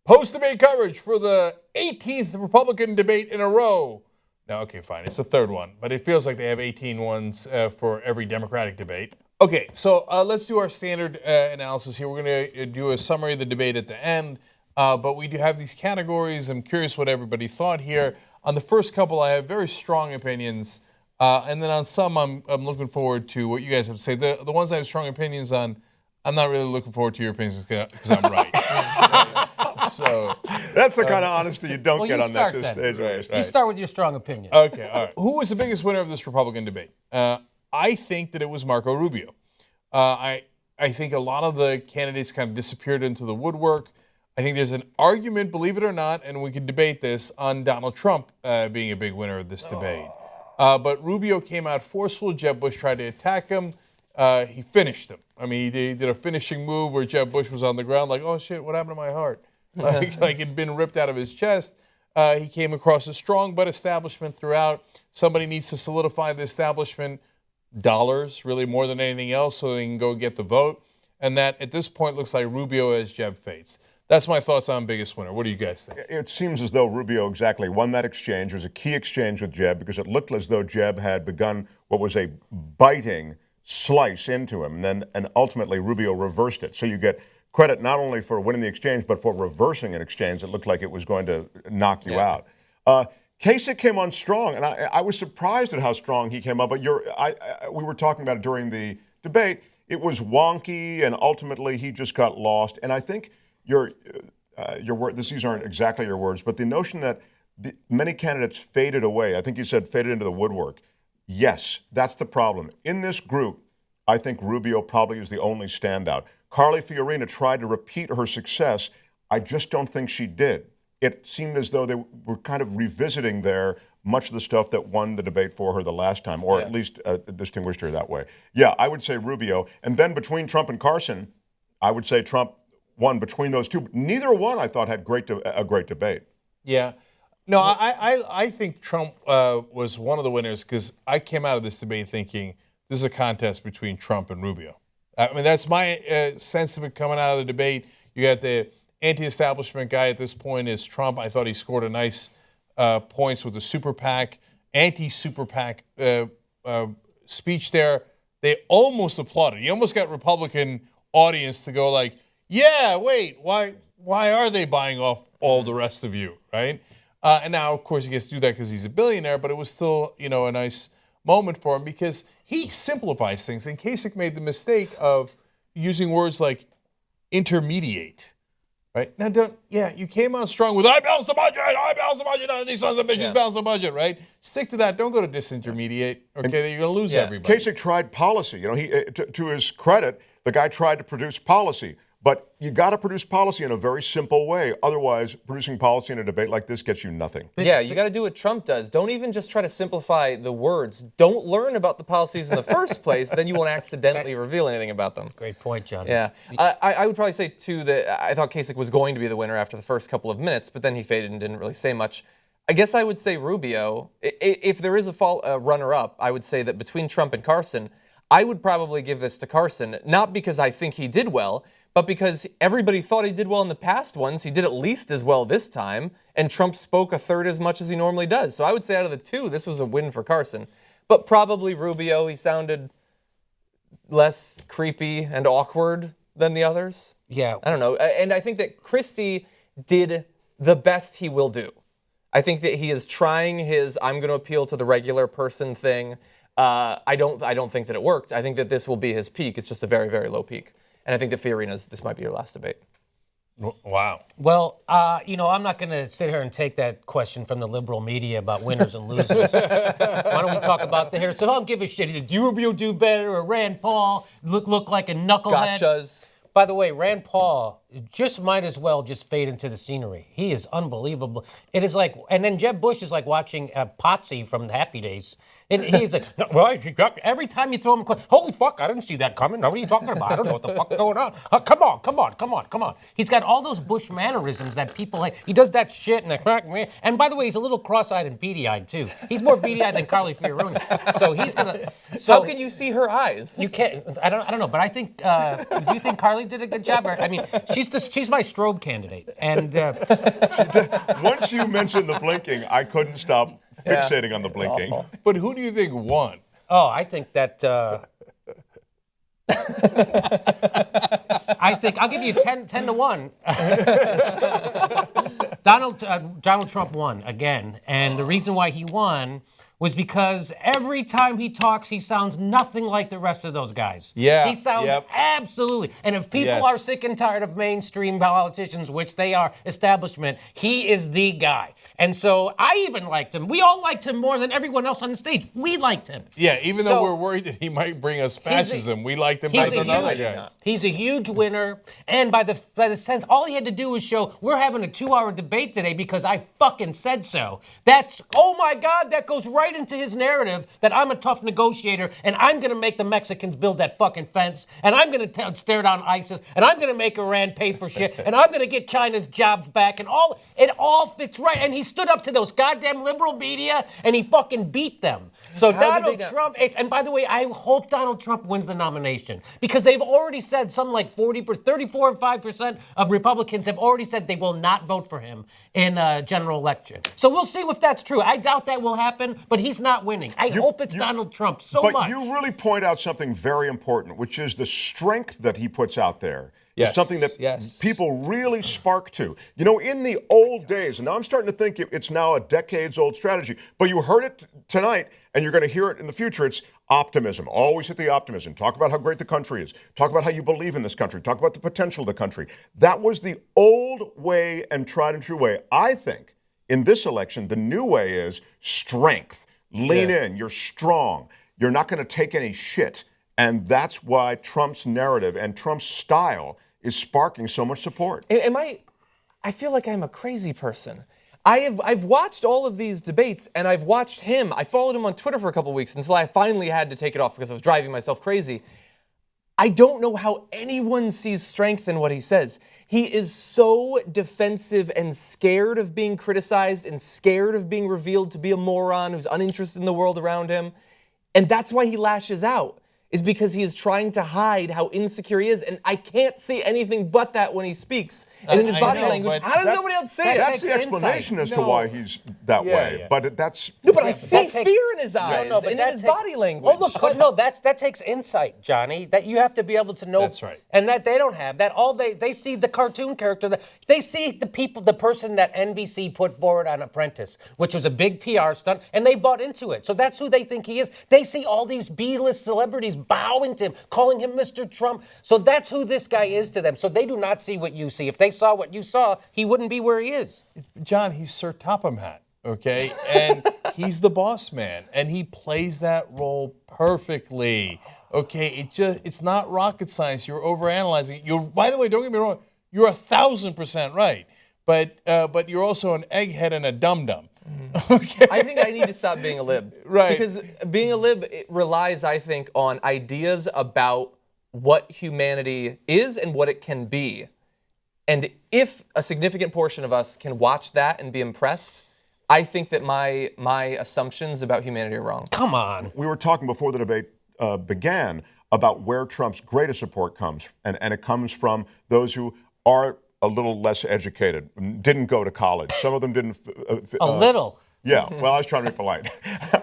Post-debate coverage for the 18th Republican debate in a row. No, okay, fine. It's the third one, but it feels like they have 18 ones for every Democratic debate. Okay, so let's do our standard analysis here. We're going to do a summary of the debate at the end, but we do have these categories. I'm curious what everybody thought here. On the first couple, I have very strong opinions, and then on some, I'm looking forward to what you guys have to say. The ones I have strong opinions on, I'm not really looking forward to your opinions because I'm right. So that's the kind of honesty you don't get on that stage. Right. You start with your strong opinion. Okay, all right. Who was the biggest winner of this Republican debate? I think that it was Marco Rubio. I think a lot of the candidates kind of disappeared into the woodwork. I think there's an argument, believe it or not, and we can debate this, on Donald Trump being a big winner of this debate. But Rubio came out forceful. Jeb Bush tried to attack him. He finished him. I mean, he did a finishing move where Jeb Bush was on the ground like, oh, shit, what happened to my heart? like it'd been ripped out of his chest. He came across as strong, but establishment throughout. Somebody needs to solidify the establishment, dollars, really more than anything else, so they can go get the vote. And that, at this point, looks like Rubio as Jeb fates. That's my thoughts on biggest winner. What do you guys think? It seems as though Rubio exactly won that exchange. It was a key exchange with Jeb because it looked as though Jeb had begun what was a biting slice into him, and ultimately Rubio reversed it. So you get credit not only for winning the exchange, but for reversing an exchange that looked like it was going to knock you out. Kasich came on strong, and I was surprised at how strong he came up. But we were talking about it during the debate. It was wonky, and ultimately he just got lost. And I think your word, these aren't exactly your words, but the notion that many candidates faded away. I think you said faded into the woodwork. Yes, that's the problem. In this group, I think Rubio probably is the only standout. Carly Fiorina tried to repeat her success. I just don't think she did. It seemed as though they were kind of revisiting much of the stuff that won the debate for her the last time, or at least distinguished her that way. Yeah, I would say Rubio. And then between Trump and Carson, I would say Trump won between those two. Neither one, I thought, had a great debate. Yeah. No, I think Trump was one of the winners because I came out of this debate thinking this is a contest between Trump and Rubio. I mean, that's my sense of it coming out of the debate. You got the anti-establishment guy at this point is Trump. I thought he scored a nice points with the super PAC, anti-super PAC speech there. They almost applauded. He almost got Republican audience to go like, yeah, wait, why are they buying off all the rest of you, right? And now, of course, he gets to do that because he's a billionaire, but it was still, a nice moment for him because he simplifies things. And Kasich made the mistake of using words like intermediate, right? Now, you came out strong with, I balance the budget, none of these sons of bitches balance the budget, right? Stick to that. Don't go to disintermediate, okay? You're going to lose everybody. Kasich tried policy. To his credit, the guy tried to produce policy. But you got to produce policy in a very simple way. Otherwise, producing policy in a debate like this gets you nothing. Yeah, you got to do what Trump does. Don't even just try to simplify the words. Don't learn about the policies in the first place. Then you won't accidentally reveal anything about them. Great point, John. Yeah. I would probably say, too, that I thought Kasich was going to be the winner after the first couple of minutes, but then he faded and didn't really say much. I guess I would say Rubio. If there is a runner-up, I would say that between Trump and Carson, I would probably give this to Carson, not because I think he did well, but because everybody thought he did well in the past ones. He did at least as well this time, and Trump spoke a third as much as he normally does. So I would say out of the two, this was a win for Carson. But probably Rubio. He sounded less creepy and awkward than the others. Yeah. I don't know. And I think that Christie did the best he will do. I think that he is trying his I'm going to appeal to the regular person thing. I don't think that it worked. I think that this will be his peak. It's just a very, very low peak. And I think that this might be your last debate. Wow. Well, I'm not going to sit here and take that question from the liberal media about winners and losers. Why don't we talk about the hair? So I don't give a shit. Did Rubio do better or Rand Paul look like a knucklehead? Gotchas. By the way, Rand Paul just might as well just fade into the scenery. He is unbelievable. It is like, and then Jeb Bush is like watching Potsy from the Happy Days. And he's like, no, well, every time you throw him a question, holy fuck, I didn't see that coming. What are you talking about? I don't know what the fuck's going on. Come on. He's got all those Bush mannerisms that people like. He does that shit and by the way, he's a little cross-eyed and beady-eyed too. He's more beady-eyed than Carly Fiorina. So he's gonna. So how can you see her eyes? You can't. I don't know. But I think. Do you think Carly did a good job? I mean, She's my strobe candidate. And Once you mentioned the blinking, I couldn't stop fixating on the blinking. But who do you think won? I think that. I think I'll give you 10 to 1. Donald Trump won again. And the reason why he won was because every time he talks, he sounds nothing like the rest of those guys. Yeah, He sounds yep. absolutely. And if people Yes. are sick and tired of mainstream politicians, which they are, establishment, he is the guy. And so I even liked him. We all liked him more than everyone else on the stage. We liked him. Yeah, even So- though we're worried that he might bring us fascism, we liked him better than other guys. He's a huge winner, and by the sense, all he had to do was show we're having a 2-hour debate today because I fucking said so. That's oh my God, that goes right into his narrative that I'm a tough negotiator and I'm gonna make the Mexicans build that fucking fence, and I'm gonna stare down ISIS, and I'm gonna make Iran pay for shit, and I'm gonna get China's jobs back, and it all fits right. And he stood up to those goddamn liberal media and he fucking beat them. So How did Donald they not- Trump. And by the way, I hope Donald Trump wins the nomination because they've already said something like 34 or 5% of Republicans have already said they will not vote for him in a general election. So we'll see if that's true. I doubt that will happen, but he's not winning. I hope it's Donald Trump so But much. you really point out something very important, which is the strength that he puts out there. Yes, Is something that yes. people really spark to. You know, in the old days, and now I'm starting to think it's now a decades-old strategy, but you heard it tonight, and you're going to hear it in the future. It's optimism. Always hit the optimism. Talk about how great the country is. Talk about how you believe in this country. Talk about the potential of the country. That was the old way and tried and true way. I think in this election, the new way is strength. Lean in. You're strong. You're not going to take any shit. And that's why Trump's narrative and Trump's style is sparking so much support. I feel like I'm a crazy person. I've watched all of these debates, and I've watched him. I followed him on Twitter for a couple weeks until I finally had to take it off because I was driving myself crazy. I don't know how anyone sees strength in what he says. He is so defensive and scared of being criticized and scared of being revealed to be a moron who's uninterested in the world around him. And that's why he lashes out, is because he is trying to hide how insecure he is. And I can't see anything but that when he speaks. And in his I body know, language, but how does nobody else see it? That's the takes explanation insight. as to why he's that way. yeah. But that's... No, but I Yeah, but see that takes- fear in his eyes but and in that his takes- body language. Oh, look, no, that takes insight, Johnny. That you have to be able to know. That's right. And that they don't have. That all they see the cartoon character. They see the person that NBC put forward on Apprentice, which was a big PR stunt, and they bought into it. So that's who they think he is. They see all these B-list celebrities bowing to him, calling him Mr. Trump. So that's who this guy is to them. So they do not see what you see. If they saw what you saw, he wouldn't be where he is. John, he's Sir Topham Hatt, okay? And he's the boss man, and he plays that role perfectly, okay? It's not rocket science. You're overanalyzing it. By the way, don't get me wrong, you're 1,000% right, but you're also an egghead and a dum-dum, okay? I think I need to stop being a lib. Right. Because being a lib it relies, I think, on ideas about what humanity is and what it can be. And if a significant portion of us can watch that and be impressed, I think that my assumptions about humanity are wrong. Come on. We were talking before the debate began about where Trump's greatest support comes, and it comes from those who are a little less educated, didn't go to college. Some of them didn't. A little. Yeah, well, I was trying to be polite.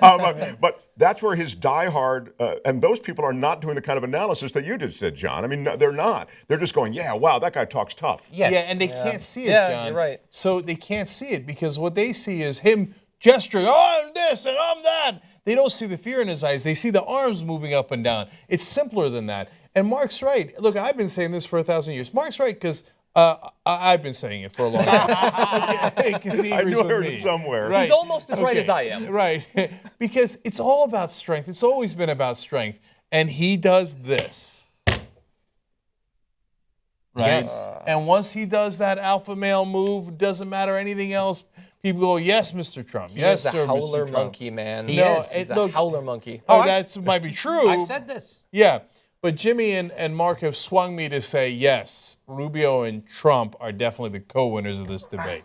But that's where his diehard, and those people are not doing the kind of analysis that you just did, John. I mean, they're not. They're just going, yeah, wow, that guy talks tough. Yes. Yeah, and they can't see it, Yeah, John. you're right. So they can't see it because what they see is him gesturing, oh, I'm this and I'm that. They don't see the fear in his eyes. They see the arms moving up and down. It's simpler than that. And Mark's right. Look, I've been saying this for 1,000 years. Mark's right because I've been saying it for a long time. Because he I agrees knew I with heard me. it somewhere. Right. He's almost as right Okay. as I am. Right. Because it's all about strength. It's always been about strength. And he does this. Right? Yes. And once he does that alpha male move, doesn't matter anything else, people go, yes, Mr. Trump. Yes, He's sir, a howler Mr. Trump. monkey, man. He No, is. He's a look, howler monkey. oh, that might be true. I've said this. Yeah. But Jimmy and Mark have swung me to say, yes, Rubio and Trump are definitely the co-winners of this debate.